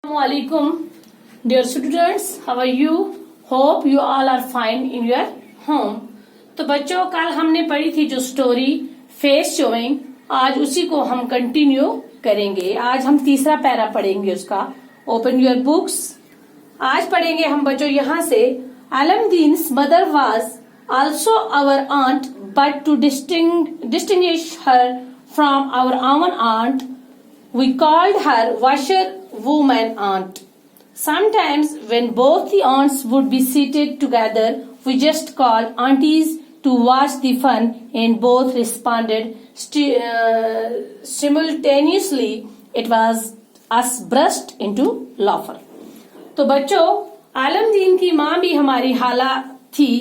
Assalamualaikum, dear students, how are you? Hope you all are fine in your home. तो बच्चों, कल हमने पढ़ी थी जो स्टोरी फेस शोइंग, आज उसी को हम कंटिन्यू करेंगे। आज हम तीसरा पैरा पढ़ेंगे उसका। Open your books. आज पढ़ेंगे हम बच्चों यहाँ से, Alamdeen's mother was also our aunt, but to distinguish her from our own aunt, we called her washerwoman aunt. Sometimes when both the aunts would be seated together, we just called aunties to watch the fun, and both responded simultaneously. It was us burst into laughter. तो बच्चों, आलमदीन की माँ भी हमारी हाला थी,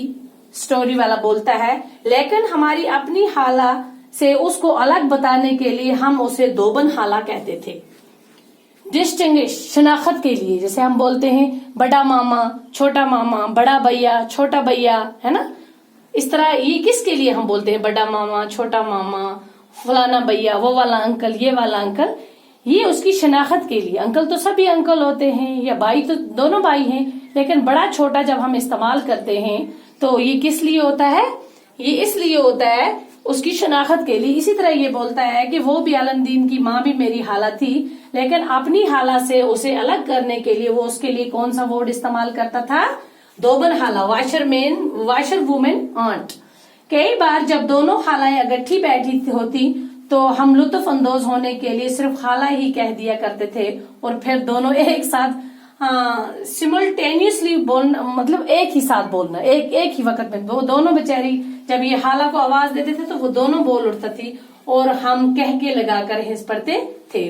story वाला बोलता है, लेकिन हमारी अपनी हाला से उसको अलग बताने के लिए हम उसे दोबन हाला कहते थे। डिस्टिंग्विश, शनाख्त के लिए, जैसे हम बोलते हैं बड़ा मामा, छोटा मामा, बड़ा भैया, छोटा भैया, है ना। इस तरह ये किसके लिए हम बोलते हैं बड़ा मामा, छोटा मामा, फलाना भैया, वो वाला अंकल, ये वाला अंकल, ये उसकी शनाख्त के लिए। अंकल तो सभी अंकल होते हैं, या भाई तो दोनों भाई हैं, लेकिन बड़ा छोटा जब हम इस्तेमाल करते हैं तो ये किस लिए होता है? ये इसलिए होता है उसकी शनाख्त के लिए। इसी तरह ये बोलता है कि वो भी आलमदीन की माँ भी मेरी हाला थी, लेकिन अपनी हाला से उसे अलग करने के लिए वो उसके लिए कौन सा वर्ड इस्तेमाल करता था? दोबन हाला, वाशर वुमेन आंट। कई बार जब दोनों हालाएं इकट्ठी बैठी होती तो हम लुत्फ अंदोज होने के लिए सिर्फ खाला ही कह दिया करते थे, और फिर दोनों एक साथ सिमल्टेनियसली बोलना, मतलब एक ही साथ बोलना, एक ही वक्त में। वो दोनों बेचारी जब ये हाला को आवाज देते थे तो वो दोनों बोल उठता थी, और हम कह के लगाकर हिंस पड़ते थे।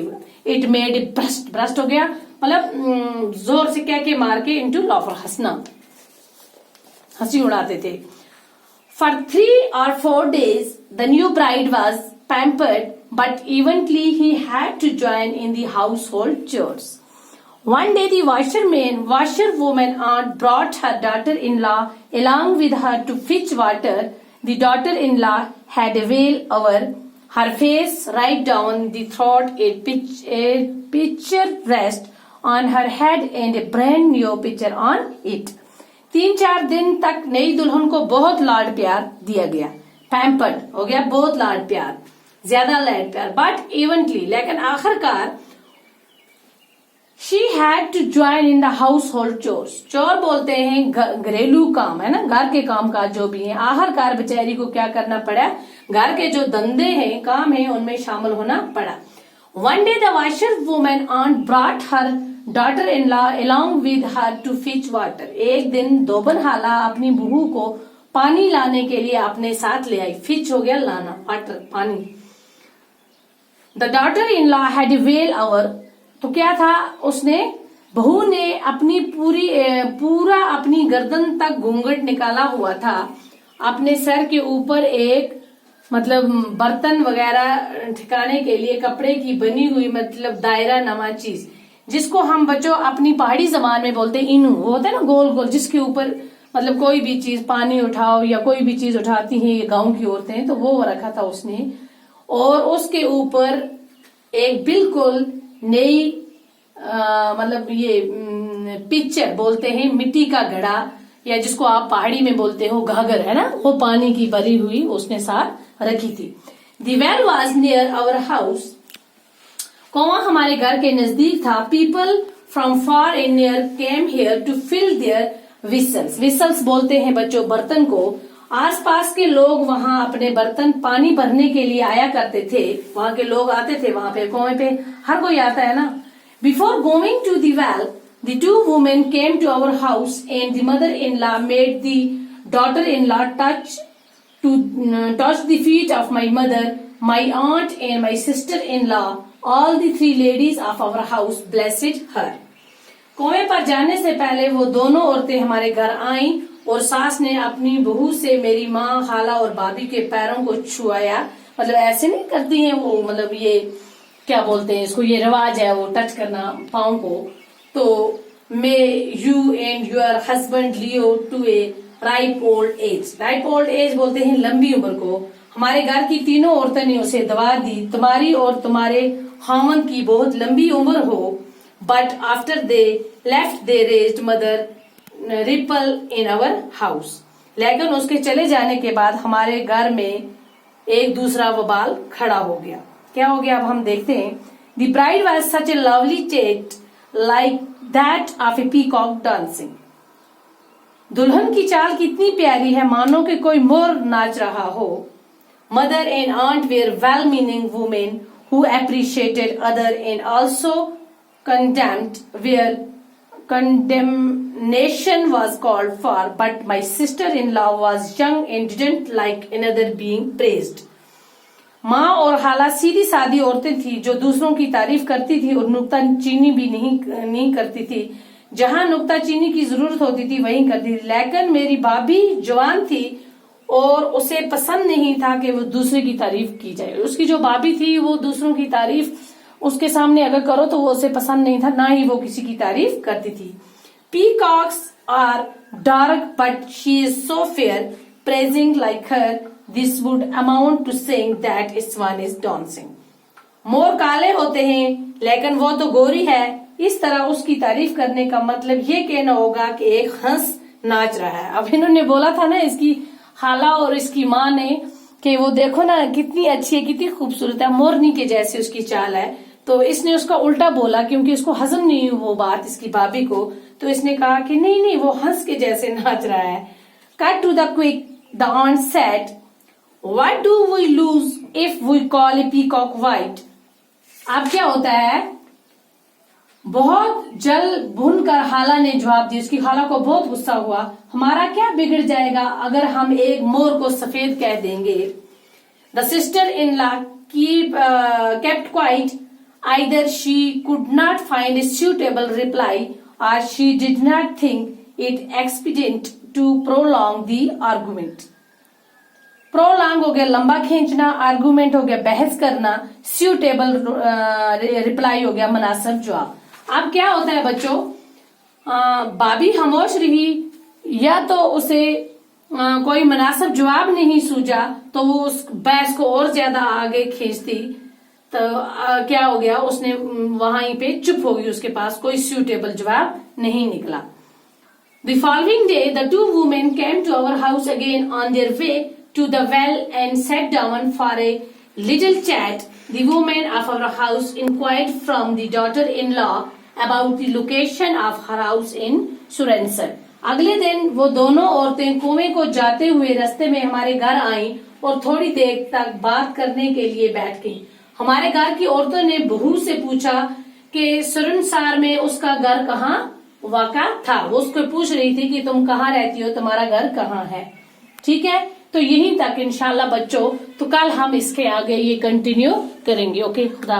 इट मेड इट ब्रस्ट हो गया, मतलब जोर से कह के मार के इंटू लाफर, हंसना, हंसी उड़ाते थे। For 3 or 4 days, the new bride was pampered, but eventually he had to join in the household chores. One day the washerwoman aunt brought her daughter-in-law along with her to fetch water. The daughter-in-law had a veil over her face right down the throat, a pitcher rest on her head and a brand new pitcher on it. 3-4 दिन तक नई दुल्हन को बहुत लाड प्यार दिया गया। Pampered हो गया, बहुत लाड प्यार, ज्यादा लाड प्यार। बट इवेंटली, लेकिन आखिरकार, she had to join in the household chores. Chores बोलते हैं घरेलू काम, है ना, घर के काम काज जो भी है। आखिरकार बेचारी को क्या करना पड़ा? घर के जो धंधे हैं, काम है, उनमें शामिल होना पड़ा। One day the washerwoman aunt brought her daughter-in-law along with her to fetch water. एक दिन दोबन हाला अपनी बहू को पानी लाने के लिए अपने साथ ले आई। फिच हो गया लाना, वाटर, पानी। The daughter-in-law had a veil over. तो क्या था? उसने, बहू ने अपनी पूरा अपनी गर्दन तक घूंघट निकाला हुआ था। अपने सर के ऊपर एक, मतलब बर्तन वगैरह ठिकाने के लिए कपड़े की बनी हुई, मतलब दायरा नमा चीज, जिसको हम बच्चों अपनी पहाड़ी जबान में बोलते हैं इनू, वो होता है ना गोल गोल, जिसके ऊपर मतलब कोई भी चीज, पानी उठाओ या कोई भी चीज उठाती हैं ये गांव की औरतें, तो वो रखा था उसने। और उसके ऊपर एक बिल्कुल नई मतलब ये पिक्चर बोलते हैं, मिट्टी का घड़ा, या जिसको आप पहाड़ी में बोलते हो घाघर, है ना, वो पानी की भरी हुई उसने साथ रखी थी। The well was near our house. कुआं हमारे घर के नजदीक था। People from far and near came here to fill their whistles. Whistles बोलते हैं बच्चों बर्तन को। आसपास के लोग वहां अपने बर्तन पानी भरने के लिए आया करते थे। वहां के लोग आते थे, वहां पे कुएं पे हर कोई आता है ना। Before going to the well, the 2 women came to our house, and the mother-in-law made the daughter-in-law touch the feet of my mother, my aunt, and my sister-in-law. All the 3 ladies of our house blessed her. कुएं पर जाने से पहले वो दोनों औरतें हमारे घर आईं, और सास ने अपनी बहू से मेरी माँ, खाला और भाभी के पैरों को छुआया। मतलब ऐसे नहीं करती हैं वो, मतलब ये क्या बोलते हैं इसको, ये रिवाज है वो टच करना पाँव को। तो may you and your husband live to a ripe old age. Ripe old age बोलते हैं लंबी उम्र को। हमारे घर की तीनों औरतें ने उसे दवा दी, तुम्हारी और तुम्हारे खामन की बहुत लंबी उम्र हो। but after they left they raised mother ripple in our house. लेकिन उसके चले जाने के बाद हमारे घर में एक दूसरा वबाल खड़ा हो गया. क्या हो गया अब हम देखते हैं. The bride was such a lovely chait like that of a peacock dancing. दुल्हन की चाल कितनी प्यारी है मानो कि कोई मोर नाच रहा हो. Mother and aunt were well-meaning women who appreciated other and also condemned where condemnation was called for, but my sister-in-law was young and didn't like another being praised. माँ और हाला सीधी सादी औरतें थी जो दूसरों की तारीफ करती थी और नुक्ताचीनी भी नहीं करती थी. जहाँ नुक्ताचीनी की जरूरत होती थी वहीं करती थी. लेकिन मेरी भाभी जवान थी और उसे पसंद नहीं था कि वो दूसरे की तारीफ की जाए. उसकी जो भाभी थी वो दूसरों की तारीफ उसके सामने अगर करो तो वो उसे पसंद नहीं था, ना ही वो किसी की तारीफ करती थी. Peacocks are dark but she is so fair, praising like her. This would amount to saying that swan is dancing. मोर काले होते हैं लेकिन वो तो गोरी है. इस तरह उसकी तारीफ करने का मतलब ये कहना होगा कि एक हंस नाच रहा है. अब इन्होंने बोला था ना इसकी हाला और इसकी माँ ने कि वो देखो ना कितनी अच्छी है, कितनी खूबसूरत है, मोरनी के जैसे उसकी चाल है. तो इसने उसका उल्टा बोला क्योंकि उसको हजम नहीं हुई वो बात इसकी भाभी को. तो इसने कहा कि नहीं वो हंस के जैसे नाच रहा है. Cut to the quick, the aunt said, what do we lose if we call a peacock white? अब क्या होता है, बहुत जल भून कर हाला ने जवाब दिया. उसकी हाला को बहुत गुस्सा हुआ. हमारा क्या बिगड़ जाएगा अगर हम एक मोर को सफेद कह देंगे. The sister-in-law kept quiet. Either she could not find a suitable reply or she did not think it expedient to prolong the argument. Prolong हो गया लंबा खींचना, argument हो गया बहस करना, suitable reply हो गया मुनासिब जवाब. अब क्या होता है बच्चों, भाभी खामोश रही या तो उसे कोई मुनासिब जवाब नहीं सूझा तो वो उस बहस को और ज्यादा आगे खींचती. तो क्या हो गया, उसने वहीं पे चुप हो गई, उसके पास कोई suitable जवाब नहीं निकला. The following day, the two women came to our house again on their way to the well and sat down for a little chat. The woman of our house inquired from the daughter-in-law about the location of her house in Surrensar. अगले दिन वो दोनों औरतें कुएं को जाते हुए रास्ते में हमारे घर आईं और थोड़ी देर तक बात करने के लिए बैठ गईं. हमारे घर की औरतों ने बहू से पूछा कि सुरनसार में उसका घर कहाँ वाक़ा था. वो उसको पूछ रही थी कि तुम कहाँ रहती हो, तुम्हारा घर कहाँ है. ठीक है, तो यहीं तक इंशाल्लाह बच्चों. तो कल हम इसके आगे ये कंटिन्यू करेंगे. ओके, खुदा.